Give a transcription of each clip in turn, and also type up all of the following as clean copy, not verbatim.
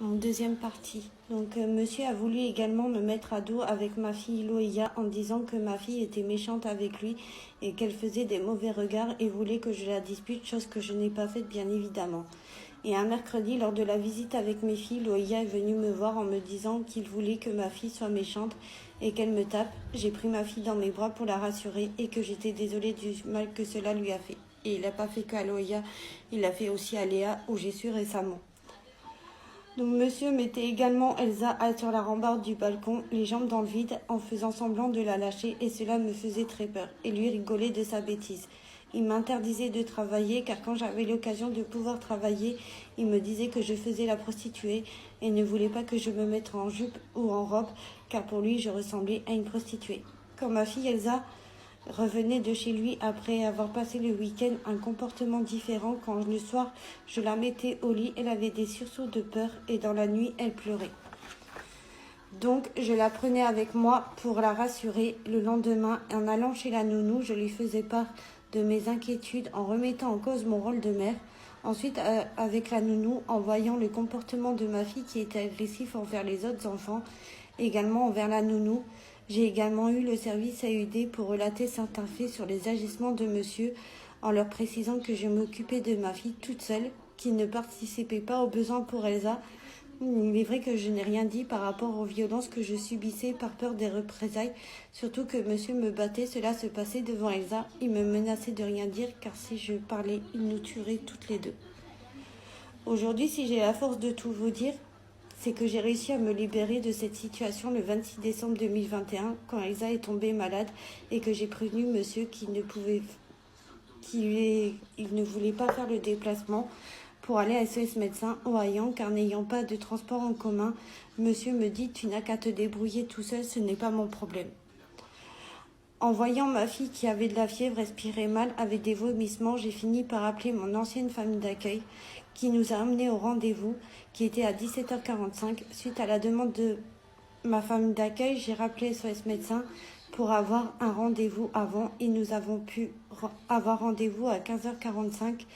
En deuxième partie. Donc, monsieur a voulu également me mettre à dos avec ma fille Loïa en disant que ma fille était méchante avec lui et qu'elle faisait des mauvais regards et voulait que je la dispute, chose que je n'ai pas faite bien évidemment. Et un mercredi, lors de la visite avec mes filles, Loïa est venue me voir en me disant qu'il voulait que ma fille soit méchante et qu'elle me tape. J'ai pris ma fille dans mes bras pour la rassurer et que j'étais désolée du mal que cela lui a fait. Et il n'a pas fait qu'à Loïa, il l'a fait aussi à Léa, où j'ai su récemment. Donc monsieur mettait également Elsa sur la rambarde du balcon, les jambes dans le vide, en faisant semblant de la lâcher, et cela me faisait très peur, et lui rigolait de sa bêtise. Il m'interdisait de travailler, car quand j'avais l'occasion de pouvoir travailler, il me disait que je faisais la prostituée, et ne voulait pas que je me mette en jupe ou en robe, car pour lui je ressemblais à une prostituée. Quand ma fille Elsa revenait de chez lui après avoir passé le week-end, un comportement différent quand le soir je la mettais au lit, elle avait des sursauts de peur et dans la nuit elle pleurait. Donc je la prenais avec moi pour la rassurer. Le lendemain, en allant chez la nounou, je lui faisais part de mes inquiétudes en remettant en cause mon rôle de mère. Ensuite, avec la nounou, en voyant le comportement de ma fille qui était agressif envers les autres enfants, également envers la nounou, j'ai également eu le service AED pour relater certains faits sur les agissements de monsieur, en leur précisant que je m'occupais de ma fille toute seule, qui ne participait pas aux besoins pour Elsa. Il est vrai que je n'ai rien dit par rapport aux violences que je subissais par peur des représailles, surtout que monsieur me battait, cela se passait devant Elsa. Il me menaçait de rien dire, car si je parlais, il nous tuerait toutes les deux. Aujourd'hui, si j'ai la force de tout vous dire, c'est que j'ai réussi à me libérer de cette situation le 26 décembre 2021, quand Elsa est tombée malade et que j'ai prévenu monsieur il ne voulait pas faire le déplacement pour aller à SOS Médecins au Hayan, car n'ayant pas de transport en commun, monsieur me dit « Tu n'as qu'à te débrouiller tout seul, ce n'est pas mon problème ». En voyant ma fille qui avait de la fièvre, respirait mal, avait des vomissements, j'ai fini par appeler mon ancienne famille d'accueil qui nous a amenés au rendez-vous qui était à 17h45. Suite à la demande de ma famille d'accueil, j'ai rappelé SOS Médecins pour avoir un rendez-vous avant et nous avons pu avoir rendez-vous à 15h45.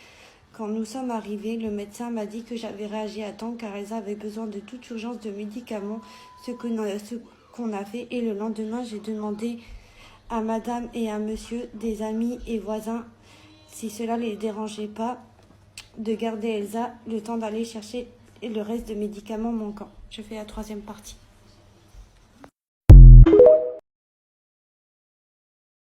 Quand nous sommes arrivés, le médecin m'a dit que j'avais réagi à temps car Elsa avait besoin de toute urgence de médicaments, ce qu'on a fait. Et le lendemain, j'ai demandé à madame et à monsieur, des amis et voisins, si cela ne les dérangeait pas, de garder Elsa le temps d'aller chercher le reste de médicaments manquants. Je fais la troisième partie.